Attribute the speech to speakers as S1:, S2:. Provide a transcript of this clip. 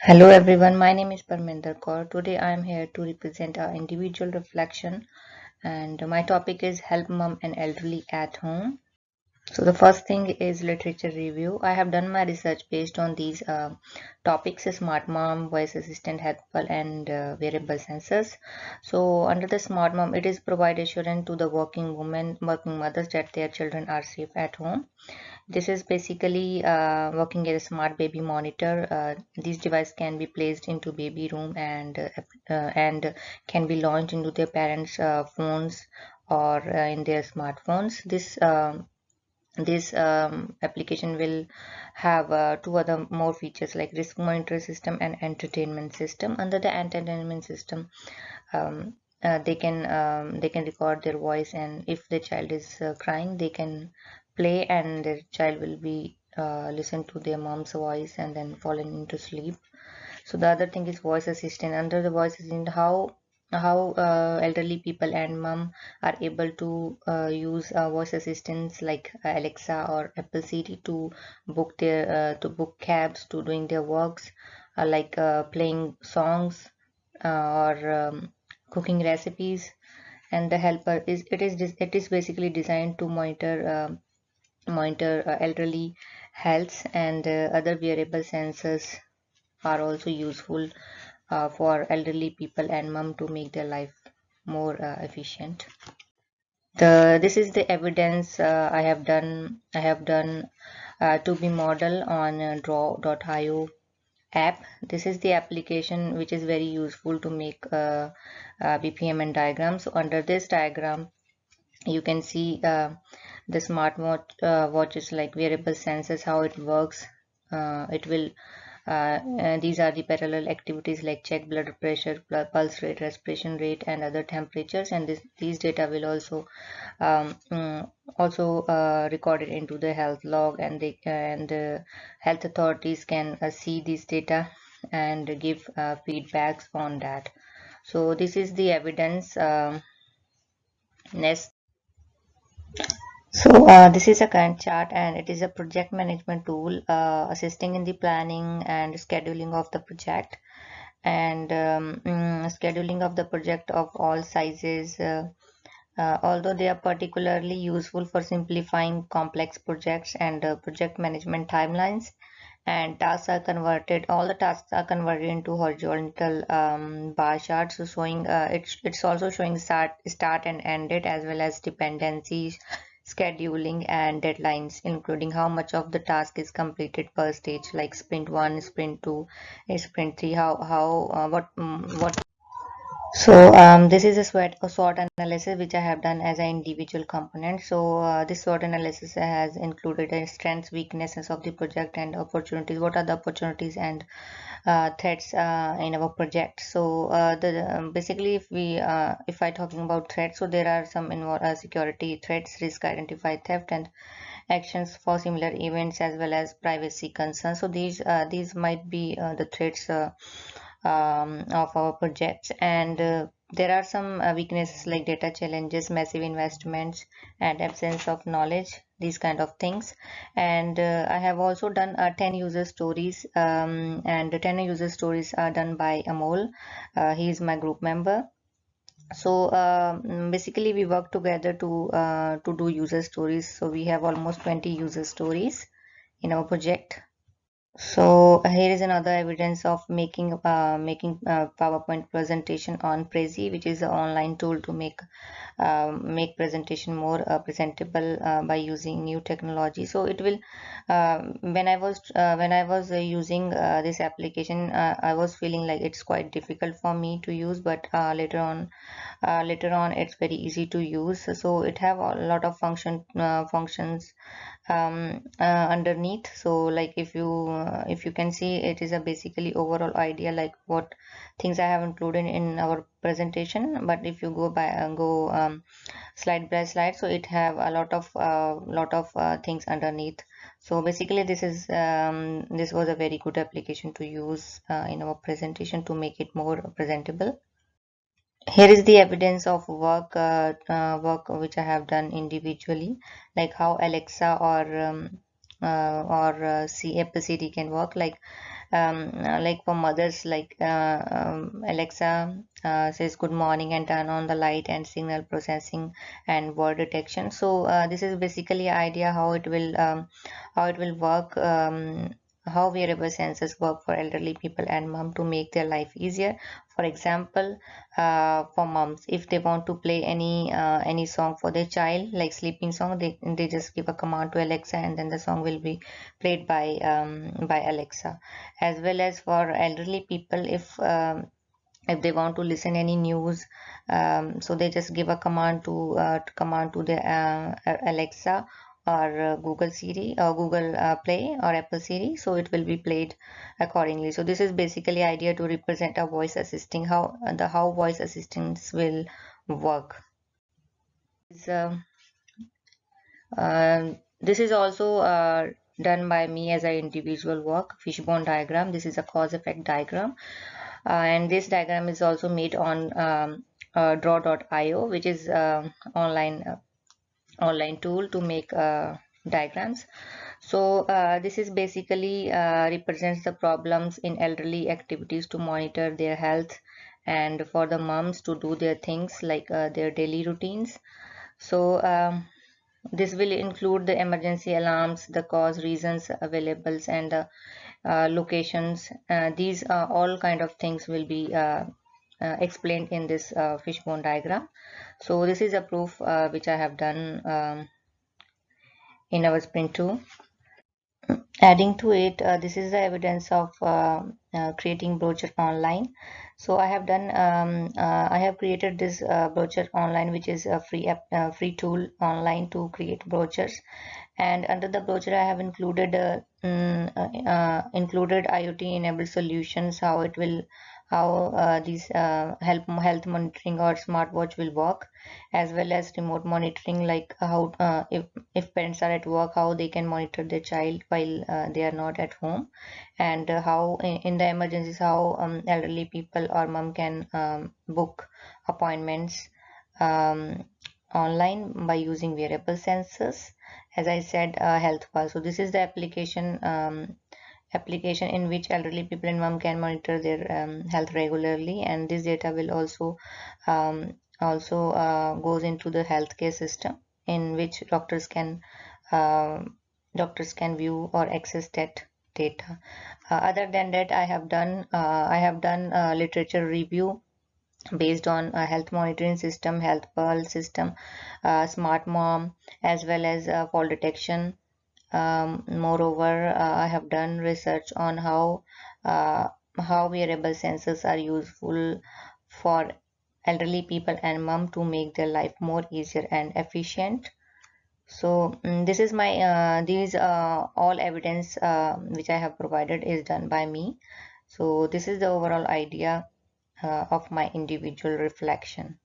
S1: Hello everyone, my name is Parminder Kaur. Today I am here to represent our individual reflection and my topic is help mom and elderly at home. So the first thing is literature review. I have done my research based on these topics: smart mom, voice assistant, helpful, and wearable sensors. So under the smart mom, it is provide assurance to the working women, working mothers that their children are safe at home. This is basically working as a smart baby monitor. This device can be placed into baby room and can be launched into their parents' phones or in their smartphones. This application will have two other more features like risk monitor system and entertainment system. Under the entertainment system, um, they can record their voice, and if the child is crying, they can play, and the child will be listen to their mom's voice and then falling into sleep. So the other thing is voice assistant. Under the voice assistant, how elderly people and mom are able to use voice assistants like Alexa or Apple Siri to book cabs, to doing their works, like playing songs or cooking recipes. And the helper is it is basically designed to monitor elderly health, and other wearable sensors are also useful for elderly people and mom to make their life more efficient. This is the evidence I have done to be model on draw.io app. This is the application which is very useful to make BPM and diagrams. So under this diagram, you can see the smartwatch watches like wearable sensors, how it works. It will these are the parallel activities like check blood pressure, pulse rate, respiration rate, and other temperatures. And these data will um, mm, also recorded into the health log, and health authorities can see this data and give feedbacks on that. So this is the evidence. Next. So this is a Gantt chart, and it is a project management tool assisting in the planning and scheduling of the project, and scheduling of the project of all sizes. Although they are particularly useful for simplifying complex projects and project management timelines, and tasks are converted. All the tasks are converted into horizontal bar charts, so showing it's also showing start and end date, as well as dependencies, scheduling, and deadlines, including how much of the task is completed per stage, like sprint 1, sprint 2, sprint 3, how what. So this is a SWOT analysis which I have done as an individual component. So this SWOT analysis has included the strengths, weaknesses of the project, and opportunities. What are the opportunities and threats in our project? So basically, if I talking about threats, so there are some security threats, risk identified, theft, and actions for similar events, as well as privacy concerns. So these might be the threats of our projects, and there are some weaknesses like data challenges, massive investments, and absence of knowledge, these kind of things. And I have also done 10 user stories, and the 10 user stories are done by Amol. He is my group member. So basically we work together to do user stories. So we have almost 20 user stories in our project. So here is another evidence of making PowerPoint presentation on Prezi, which is an online tool to make presentation more presentable by using new technology. So it will when I was using this application, I was feeling like it's quite difficult for me to use, but later on it's very easy to use. So it have a lot of functions underneath. So like if you can see, it is a basically overall idea like what things I have included in our presentation. But if you go slide by slide, so it have a lot of things underneath. So basically this was a very good application to use in our presentation to make it more presentable. Here is the evidence of work which I have done individually, like how Alexa or Apple Siri can work. Like like for mothers, like Alexa says good morning and turn on the light, and signal processing and word detection. So this is basically idea how it will work, how wearable sensors work for elderly people and mom to make their life easier. For example, for moms, if they want to play any song for their child, like sleeping song, they just give a command to Alexa, and then the song will be played by Alexa. As well as for elderly people, if they want to listen any news, so they just give a command to the Alexa or Google Siri or Google Play or Apple Siri, so it will be played accordingly. So this is basically idea to represent a voice assisting, how voice assistants will work. This is also done by me as an individual work, fishbone diagram. This is a cause effect diagram, and this diagram is also made on draw.io, which is online tool to make diagrams. So this is basically represents the problems in elderly activities to monitor their health, and for the moms to do their things like their daily routines. So this will include the emergency alarms, the cause, reasons available, and the locations. These all kind of things will be explained in this fishbone diagram. So this is a proof which I have done in our sprint 2. Adding to it, this is the evidence of creating brochure online. So I have done I have created this brochure online, which is a free tool online to create brochures. And under the brochure I have included included IoT enabled solutions, how these health monitoring or smartwatch will work, as well as remote monitoring, like how if parents are at work, how they can monitor their child while they are not at home, and how in the emergencies, how elderly people or mom can book appointments um, online by using wearable sensors. As I said, health pass. So this is the application in which elderly people and mom can monitor their health regularly, and this data will also goes into the healthcare system, in which uh, doctors can view or access that data. Other than that, I have done literature review based on a health monitoring system, health pearl system, smart mom, as well as fall detection. Moreover, I have done research on uh, how wearable sensors are useful for elderly people and mom to make their life more easier and efficient. So this is my these all evidence which I have provided is done by me. So this is the overall idea of my individual reflection.